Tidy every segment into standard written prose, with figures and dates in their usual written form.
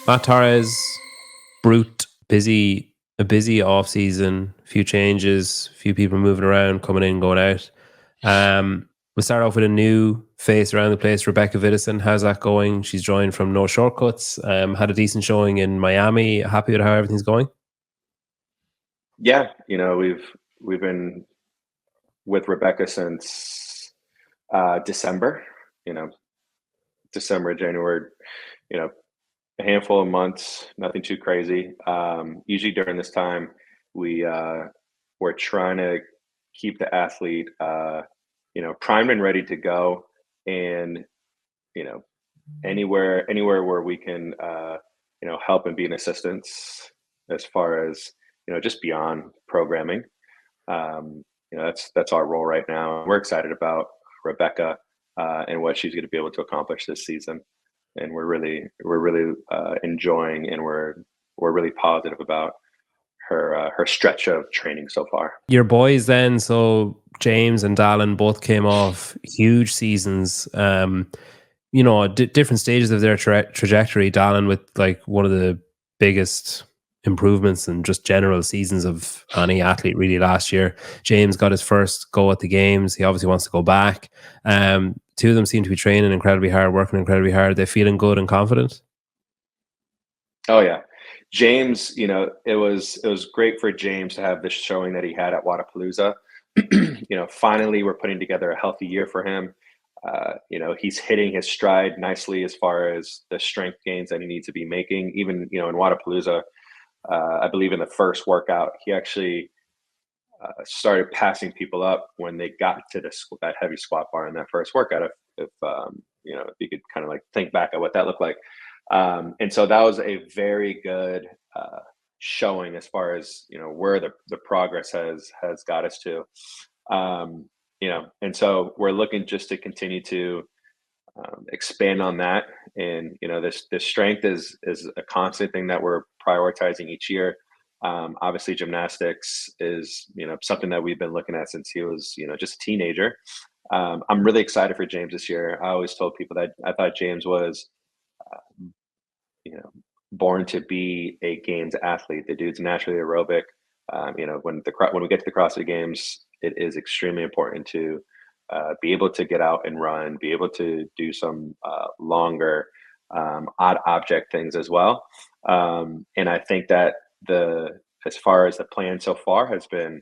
Matt Torres, brute, a busy off season, few changes, few people moving around, coming in, going out. We'll start off with a new face around the place, Rebecca Vidison. How's that going? She's joined from No Shortcuts. Had a decent showing in Miami. Happy with how everything's going? Yeah, we've been with Rebecca since December. December, January. A handful of months, nothing too crazy. Usually during this time, we're trying to keep the athlete, primed and ready to go, and you know, anywhere where we can, help and be an assistance as far as just beyond programming. That's our role right now. We're excited about Rebecca and what she's going to be able to accomplish this season, and we're really enjoying, and we're really positive about her stretch of training so far. Your boys then, so James and Dallin both came off huge seasons. Different stages of their trajectory. Dallin with like one of the biggest improvements and just general seasons of any athlete really last year. James got his first go at the games. He obviously wants to go back. Two of them seem to be training incredibly hard, working incredibly hard. They're feeling good and confident. Oh yeah, James. It was great for James to have this showing that he had at Wodapalooza. Finally, we're putting together a healthy year for him. He's hitting his stride nicely as far as the strength gains that he needs to be making. Even in Wodapalooza, I believe in the first workout, he actually started passing people up when they got to that heavy squat bar in that first workout. If you could kind of like think back at what that looked like, and so that was a very good showing as far as where the progress has got us to. And so we're looking just to continue to expand on that. And this strength is a constant thing that we're prioritizing each year. Obviously, gymnastics is something that we've been looking at since he was just a teenager. I'm really excited for James this year. I always told people that I thought James was born to be a games athlete. The dude's naturally aerobic. When we get to the CrossFit Games, it is extremely important to be able to get out and run, be able to do some longer odd object things as well. And I think that as far as the plan so far has been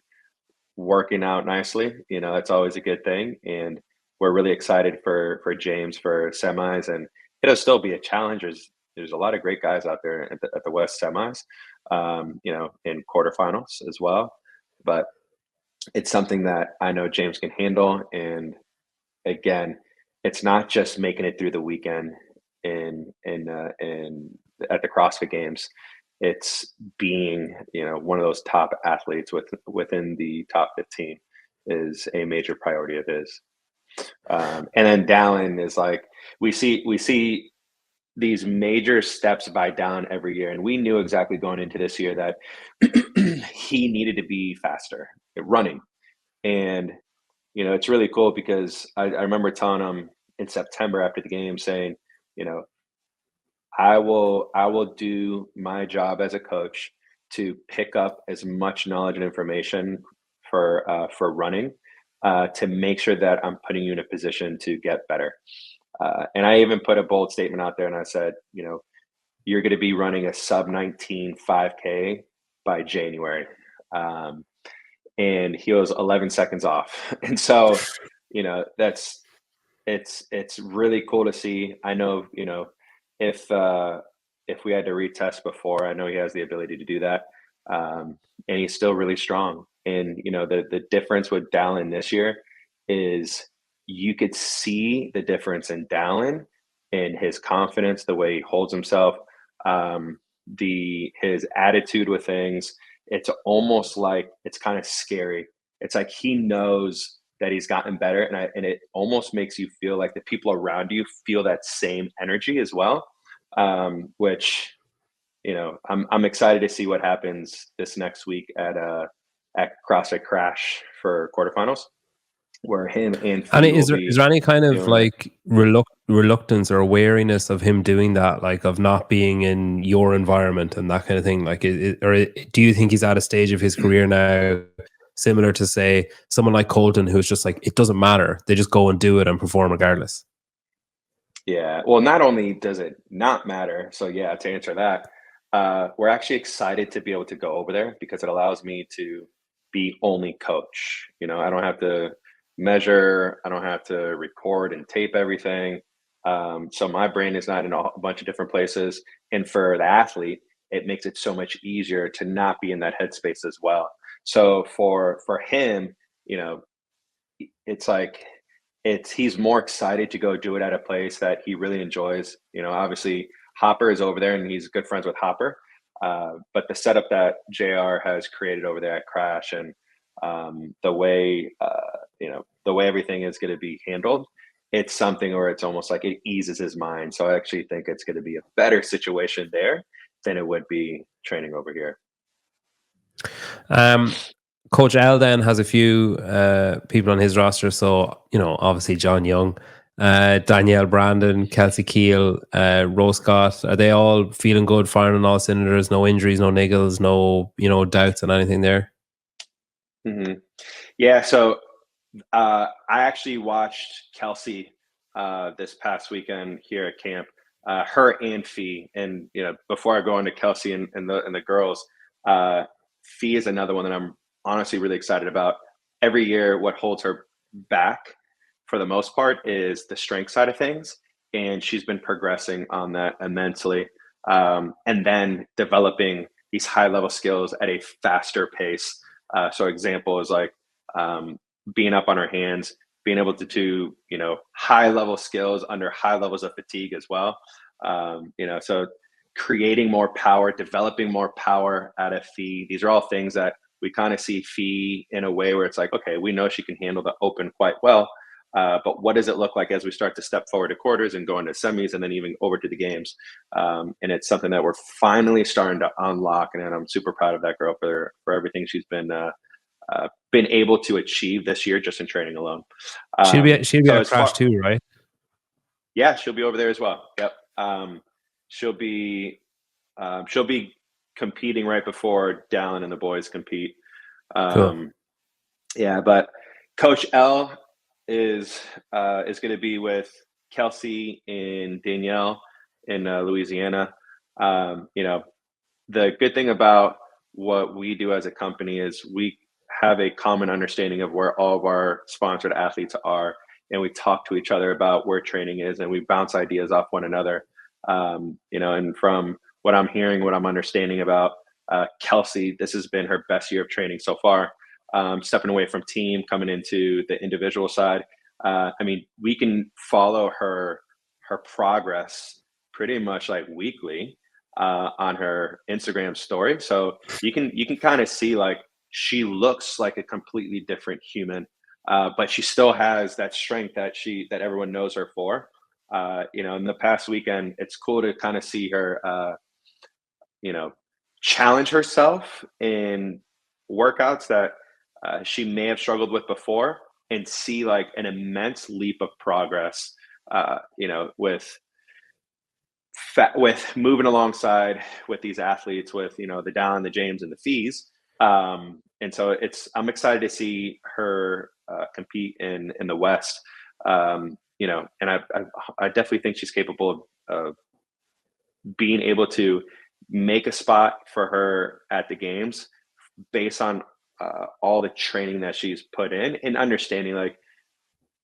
working out nicely. That's always a good thing, and we're really excited for James for semis, and it'll still be a challenge. There's a lot of great guys out there at the West semis, in quarterfinals as well. But it's something that I know James can handle. And again, it's not just making it through the weekend in at the CrossFit Games. It's being one of those top athletes within the top 15 is a major priority of his. And then Dallin is like we see these major steps by Dallin every year, and we knew exactly going into this year that he needed to be faster at running. And it's really cool because I remember telling him in September after the game saying, I will do my job as a coach to pick up as much knowledge and information for running to make sure that I'm putting you in a position to get better. And I even put a bold statement out there, and I said, you're going to be running a sub 19 5K by January. And he was 11 seconds off. And so, it's really cool to see. I know, if we had to retest before, I know he has the ability to do that. And he's still really strong. And, the difference with Dallin this year is you could see the difference in Dallin and his confidence, the way he holds himself, his attitude with things. It's almost like it's kind of scary. It's like he knows that he's gotten better, and it almost makes you feel like the people around you feel that same energy as well. Which I'm excited to see what happens this next week at CrossFit Crash for quarterfinals, where him and And Fee will is there be any kind of doing it. like reluctance or wariness of him doing that, like of not being in your environment and that kind of thing? Like, or do you think he's at a stage of his career now similar to, say, someone like Colton, who's just like, it doesn't matter, they just go and do it and perform regardless? Yeah. Well, not only does it not matter, so yeah, to answer that, we're actually excited to be able to go over there because it allows me to be only coach. I don't have to measure, I don't have to record and tape everything. So my brain is not in a bunch of different places. And for the athlete, it makes it so much easier to not be in that headspace as well. So for him, you know, it's like he's more excited to go do it at a place that he really enjoys. Obviously Hopper is over there and he's good friends with Hopper. But the setup that JR has created over there at Crash and the way the way everything is going to be handled, it's something where it's almost like it eases his mind. So I actually think it's going to be a better situation there than it would be training over here. Um, Coach Al then has a few people on his roster. So, obviously John Young, Danielle Brandon, Kelsey Kiel, Rose Scott. Are they all feeling good, firing on all cylinders? No injuries, no niggles, no, doubts on anything there? hmm Yeah. So I actually watched Kelsey this past weekend here at camp. Her and Fee, and before I go into Kelsey and the girls, Fee is another one that I'm honestly really excited about. Every year, what holds her back for the most part is the strength side of things, and she's been progressing on that immensely, and then developing these high level skills at a faster pace. So example is like being up on her hands, being able to do high level skills under high levels of fatigue as well. So creating more power, developing more power out of Fee. These are all things that we kind of see Fee in a way where it's like, okay, we know she can handle the open quite well. But what does it look like as we start to step forward to quarters and go into semis and then even over to the games? And it's something that we're finally starting to unlock. And I'm super proud of that girl for everything she's been able to achieve this year just in training alone. She'll be So at as far, Crash too, right? yeah, she'll be over there as well. Yep. She'll be competing right before Dallin and the boys compete. Cool. Yeah, but Coach L is going to be with Kelsey and Danielle in Louisiana. The good thing about what we do as a company is we have a common understanding of where all of our sponsored athletes are, and we talk to each other about where training is, and we bounce ideas off one another. And from what I'm hearing, what I'm understanding about Kelsey, this has been her best year of training so far. Stepping away from team, coming into the individual side. We can follow her progress pretty much like weekly on her Instagram story. So you can kind of see like she looks like a completely different human, but she still has that strength that everyone knows her for. In the past weekend, it's cool to kind of see her, challenge herself in workouts that she may have struggled with before, and see like an immense leap of progress. With moving alongside with these athletes, with the Dallin, the James, and the Fees. And so I'm excited to see her compete in the West. And I definitely think she's capable of being able to make a spot for her at the games based on all the training that she's put in, and understanding like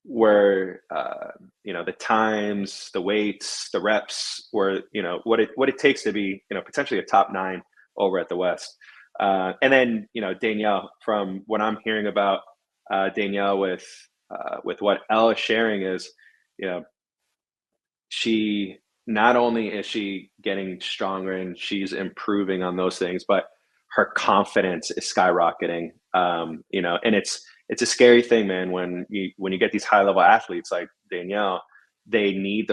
where the times, the weights, the reps, where what it takes to be potentially a top 9 over at the West. And then Danielle, from what I'm hearing about Danielle with what Elle is sharing is, she not only is she getting stronger and she's improving on those things, but her confidence is skyrocketing. And it's a scary thing, man, when you get these high level athletes like Danielle. They need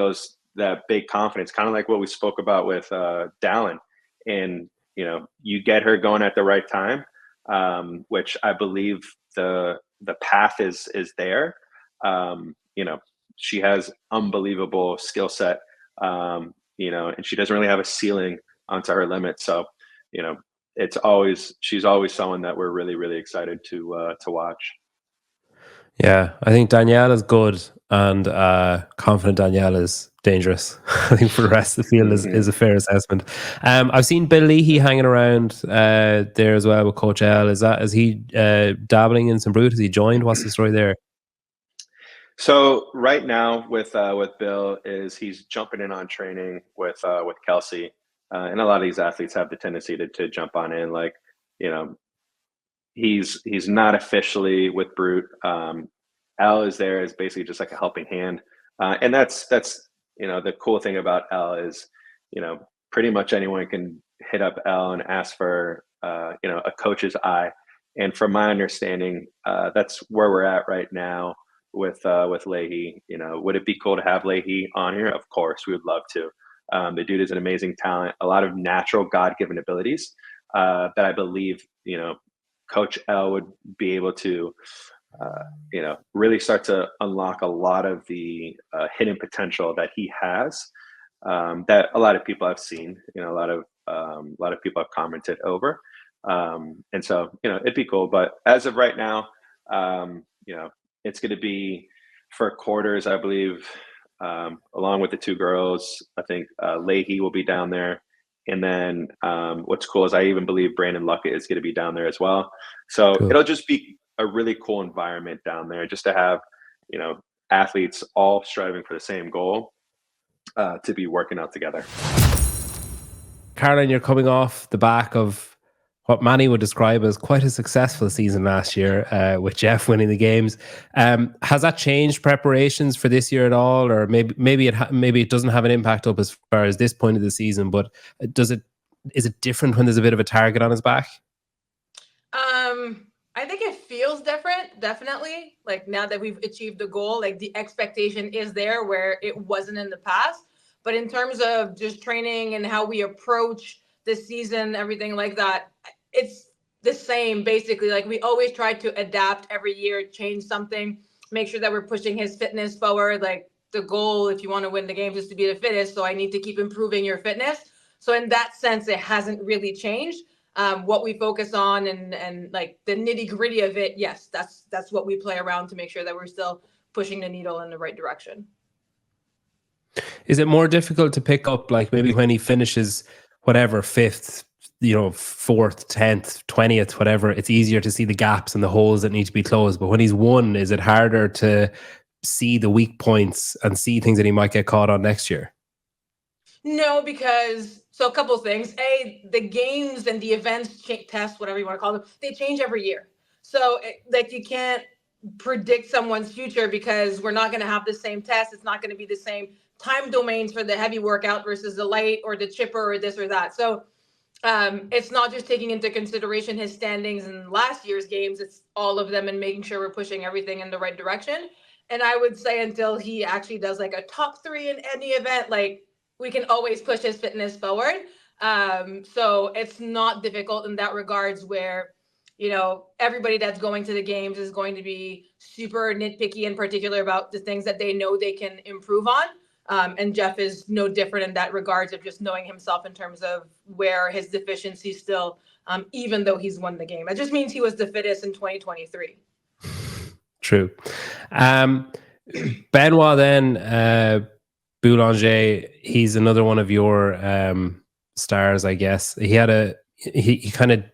that big confidence, kind of like what we spoke about with Dallin. And you get her going at the right time, which I believe the path is there. she has unbelievable skill set, you know, and she doesn't really have a ceiling onto her limit. So, you know, she's always someone that we're really, really excited to watch. Yeah, I think Danielle is good, and confident Danielle is dangerous. I think for the rest of the field is a fair assessment. I've seen Bill Leahy hanging around there as well with Coach L. Is he dabbling in some brute? Has he joined? What's the story there? So right now with Bill is he's jumping in on training with Kelsey, and a lot of these athletes have the tendency to jump on in. Like, you know, he's not officially with Brute. Al is there as basically just like a helping hand, and that's you know, the cool thing about Al is, you know, pretty much anyone can hit up Al and ask for you know, a coach's eye. And from my understanding, that's where we're at right now with Leahy. You know, would it be cool to have Leahy on here? Of course, we would love to. The dude is an amazing talent, a lot of natural God-given abilities that I believe, you know, Coach L would be able to, you know, really start to unlock a lot of the hidden potential that he has. That a lot of people have seen, you know, a lot of people have commented over, and so, you know, it'd be cool. But as of right now, you know, it's going to be for quarters, I believe, along with the two girls. I think Leahy will be down there. And then what's cool is I even believe Brandon Luckett is going to be down there as well. So Cool. it'll just be a really cool environment down there, just to have, you know, athletes all striving for the same goal, to be working out together. Caroline, you're coming off the back of what many would describe as quite a successful season last year, with Jeff winning the games. Has that changed preparations for this year at all, or maybe it doesn't have an impact up as far as this point of the season? But is it different when there's a bit of a target on his back? I think it feels different, definitely. Like, now that we've achieved the goal, like, the expectation is there where it wasn't in the past. But in terms of just training and how we approach the season, everything like that, it's the same basically. Like, we always try to adapt every year, change something, make sure that we're pushing his fitness forward. Like, the goal, if you want to win the games, is to be the fittest. So I need to keep improving your fitness. So in that sense, it hasn't really changed. What we focus on and like the nitty gritty of it, yes, that's what we play around to make sure that we're still pushing the needle in the right direction. Is it more difficult to pick up, like maybe when he finishes whatever, fifth, you know, fourth, 10th, 20th, whatever, it's easier to see the gaps and the holes that need to be closed. But when he's won, is it harder to see the weak points and see things that he might get caught on next year? No, because so a couple of things. The games and the events, tests, whatever you want to call them, they change every year. So like, you can't predict someone's future because we're not going to have the same test. It's not going to be the same time domains for the heavy workout versus the light or the chipper or this or that. So it's not just taking into consideration his standings in last year's games. It's all of them and making sure we're pushing everything in the right direction. And I would say until he actually does like a top 3 in any event, like, we can always push his fitness forward. So it's not difficult in that regards where, you know, everybody that's going to the games is going to be super nitpicky in particular about the things that they know they can improve on. And Jeff is no different in that regards of just knowing himself in terms of where his deficiencies still, even though he's won the game. It just means he was the fittest in 2023. True. Benoit then, Boulanger, he's another one of your stars, I guess. He kind of,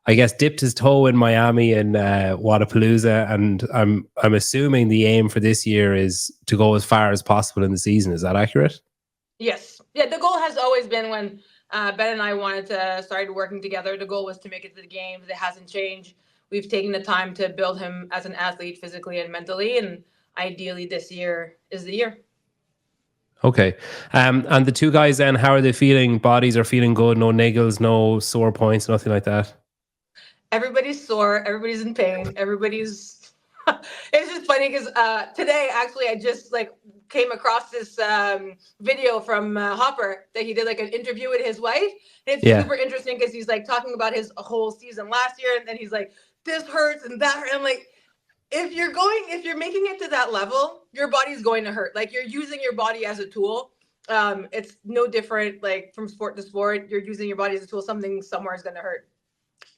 I guess, dipped his toe in Miami and Wodapalooza, and I'm assuming the aim for this year is to go as far as possible in the season. Is that accurate? Yes. Yeah, the goal has always been when Ben and I wanted to start working together, the goal was to make it to the games. It hasn't changed. We've taken the time to build him as an athlete physically and mentally, and ideally this year is the year. Okay. And the two guys then, how are they feeling? Bodies are feeling good, no niggles, no sore points, nothing like that? Everybody's sore. Everybody's in pain. Everybody's. It's just funny because today, actually, I just like came across this video from Hopper that he did like an interview with his wife. And it's super interesting because he's like talking about his whole season last year, and then he's like, "This hurts and that hurts." I'm like, if you're making it to that level, your body's going to hurt. Like, you're using your body as a tool. It's no different, like, from sport to sport. You're using your body as a tool. Something somewhere is going to hurt.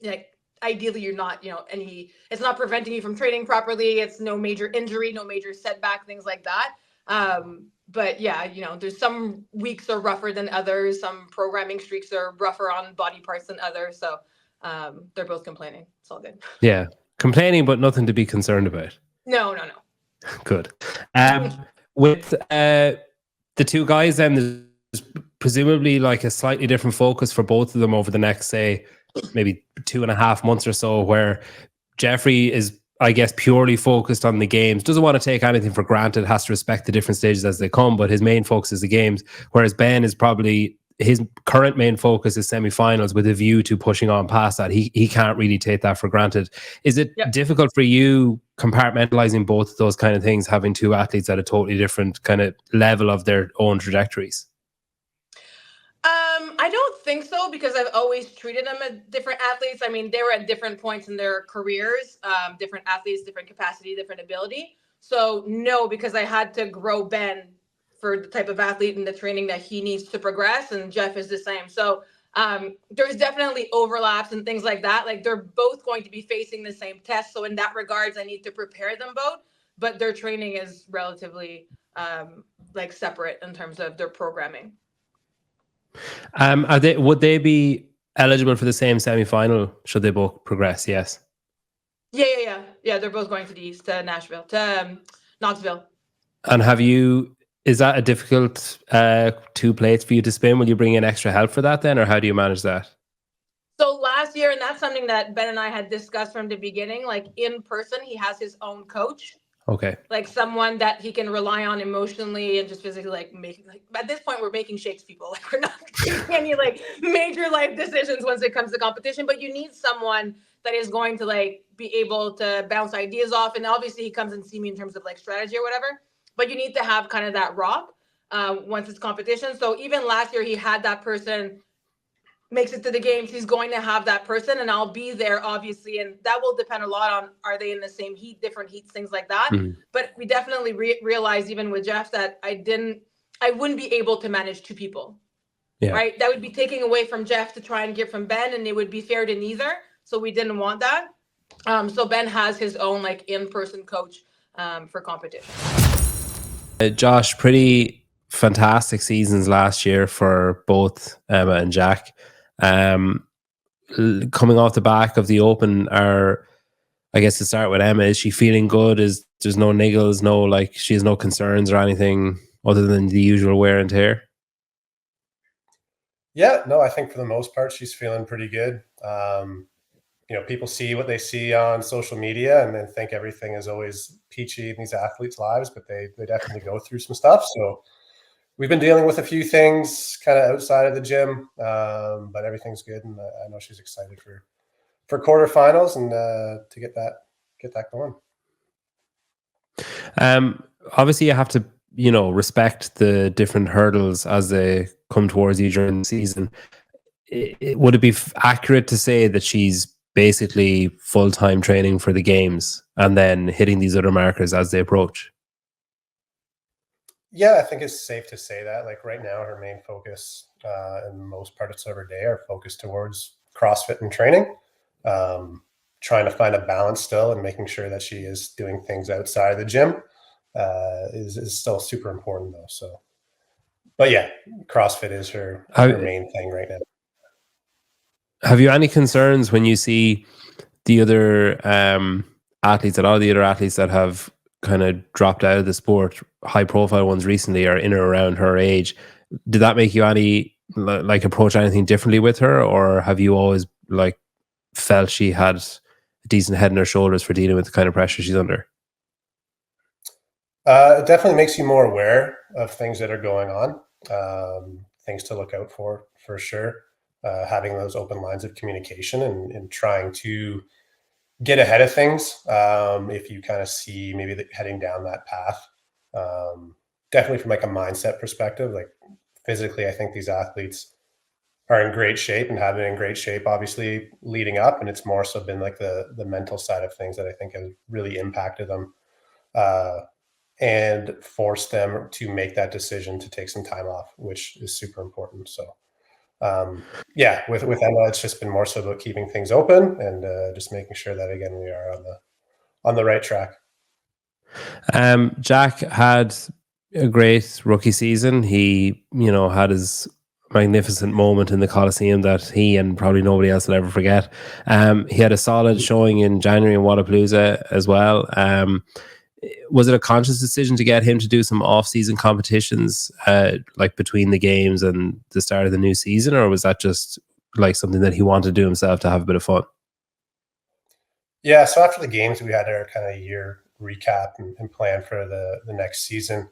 Like, ideally, you're not, it's not preventing you from training properly. It's no major injury, no major setback, things like that. But yeah, there's some weeks are rougher than others. Some programming streaks are rougher on body parts than others. So they're both complaining. It's all good. Yeah. Complaining, but nothing to be concerned about. No. Good. With the two guys, then there's presumably like a slightly different focus for both of them over the next, say, maybe 2.5 months or so, where Jeffrey is, I guess, purely focused on the games, doesn't want to take anything for granted, has to respect the different stages as they come, but his main focus is the games, whereas Ben is probably, his current main focus is semi-finals with a view to pushing on past that. He can't really take that for granted. Is it difficult for you compartmentalizing both of those kind of things, having two athletes at a totally different kind of level of their own trajectories? I don't think so, because I've always treated them as different athletes. I mean, they were at different points in their careers, different athletes, different capacity, different ability. So no, because I had to grow Ben for the type of athlete and the training that he needs to progress, and Jeff is the same. So there's definitely overlaps and things like that. Like, they're both going to be facing the same test. So in that regards, I need to prepare them both, but their training is relatively like separate in terms of their programming. Would they be eligible for the same semi-final should they both progress? Yes. Yeah. They're both going to the East, to Nashville, to Knoxville. And is that a difficult 2 plates for you to spin? Will you bring in extra help for that then, or how do you manage that? So last year, and that's something that Ben and I had discussed from the beginning, like, in person, he has his own coach. Okay. Like, someone that he can rely on emotionally and just physically, like, at this point, we're making shakes, people. Like, we're not taking any, like, major life decisions once it comes to competition, but you need someone that is going to, like, be able to bounce ideas off. And obviously he comes and see me in terms of, like, strategy or whatever, but you need to have kind of that rock once it's competition. So even last year, he had that person. Makes it to the games, he's going to have that person, and I'll be there, obviously, and that will depend a lot on, are they in the same heat, different heats, things like that. But we definitely realized, even with Jeff, that I wouldn't be able to manage 2 people. Right? That would be taking away from Jeff to try and give from Ben, and it would be fair to neither. So we didn't want that. So Ben has his own, like, in-person coach for competition. Josh, pretty fantastic seasons last year for both Emma and Jack. Coming off the back of the Open, I guess to start with Emma, is she feeling good? There's no niggles, she has no concerns or anything other than the usual wear and tear? Yeah, no, I think for the most part, she's feeling pretty good. People see what they see on social media and then think everything is always peachy in these athletes' lives, but they definitely go through some stuff. So we've been dealing with a few things kind of outside of the gym, but everything's good, and I know she's excited for quarterfinals and to get that going. Obviously, you have to respect the different hurdles as they come towards you during the season. Would it be accurate to say that she's basically full-time training for the games and then hitting these other markers as they approach? Yeah, I think it's safe to say that. Like, right now, her main focus in most parts of her day are focused towards CrossFit and training, trying to find a balance still and making sure that she is doing things outside of the gym is still super important, though. So, but yeah, CrossFit is her main thing right now. Have you any concerns when you see the other athletes, a lot of the other athletes that have kind of dropped out of the sport, high profile ones recently, are in or around her age? Did that make you approach anything differently with her, or have you always felt she had a decent head on her shoulders for dealing with the kind of pressure she's under? It definitely makes you more aware of things that are going on, things to look out for sure. Having those open lines of communication and trying to get ahead of things. If you kind of see maybe heading down that path, definitely from a mindset perspective, physically, I think these athletes are in great shape and have been in great shape, obviously leading up. And it's more so been like the mental side of things that I think has really impacted them and forced them to make that decision to take some time off, which is super important. So yeah, with Emma, it's just been more so about keeping things open and just making sure that, again, we are on the right track. Jack had a great rookie season. He, had his magnificent moment in the Coliseum that he and probably nobody else will ever forget. He had a solid showing in January in Wodapalooza as well. Was it a conscious decision to get him to do some off-season competitions, like between the games and the start of the new season, or was that just like something that he wanted to do himself to have a bit of fun? Yeah, so after the games, we had our kind of year recap and plan for the next season.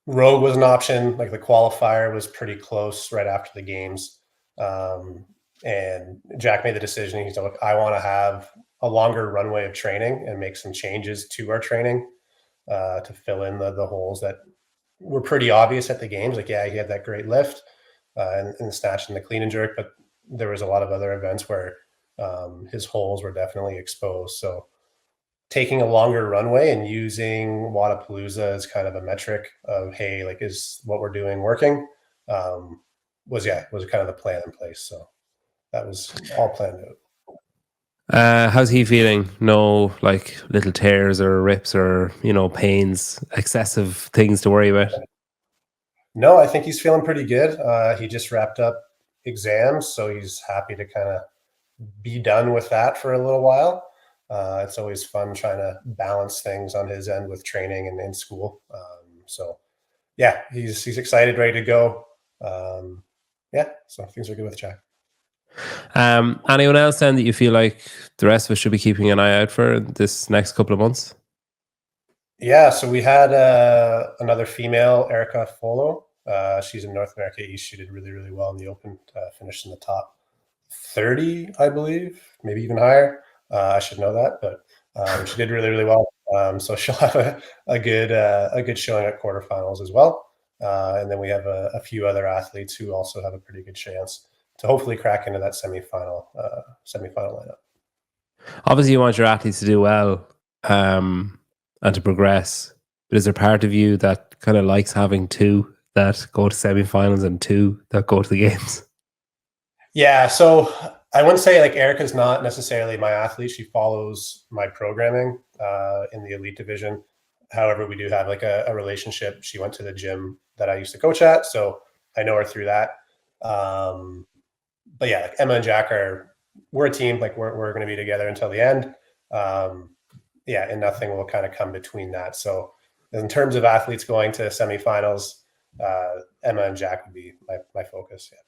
Rogue was an option. Like the qualifier was pretty close right after the games. And Jack made the decision. He's like, look, I want to have a longer runway of training and make some changes to our training to fill in the holes that were pretty obvious at the games. Like, yeah, he had that great lift and the snatch and the clean and jerk, but there was a lot of other events where his holes were definitely exposed. So taking a longer runway and using Wodapalooza as kind of a metric of, hey, like, is what we're doing working? Was kind of the plan in place. So that was all planned out. How's he feeling? No, like little tears or rips or pains, excessive things to worry about? No, I think he's feeling pretty good. He just wrapped up exams, so he's happy to kind of be done with that for a little while. It's always fun trying to balance things on his end with training and in school. So yeah, he's excited, ready to go. Yeah, so things are good with Jack. Anyone else then that you feel like the rest of us should be keeping an eye out for this next couple of months? Yeah, so we had another female, Erica Farlow. She's in North America East. She did really, really well in the Open, finished in the top 30, I believe, maybe even higher. I should know that, but she did really, really well. So she'll have a good showing at quarterfinals as well. And then we have a few other athletes who also have a pretty good chance to hopefully crack into that semifinal lineup. Obviously, you want your athletes to do well and to progress. But is there part of you that kind of likes having two that go to semifinals and two that go to the games? Yeah, so I wouldn't say like Erica's not necessarily my athlete. She follows my programming in the elite division. However, we do have like a relationship. She went to the gym that I used to coach at, so I know her through that. But yeah, like Emma and Jack we're a team. Like we're going to be together until the end. Yeah, and nothing will kind of come between that. So in terms of athletes going to semifinals, Emma and Jack would be my focus. Yeah.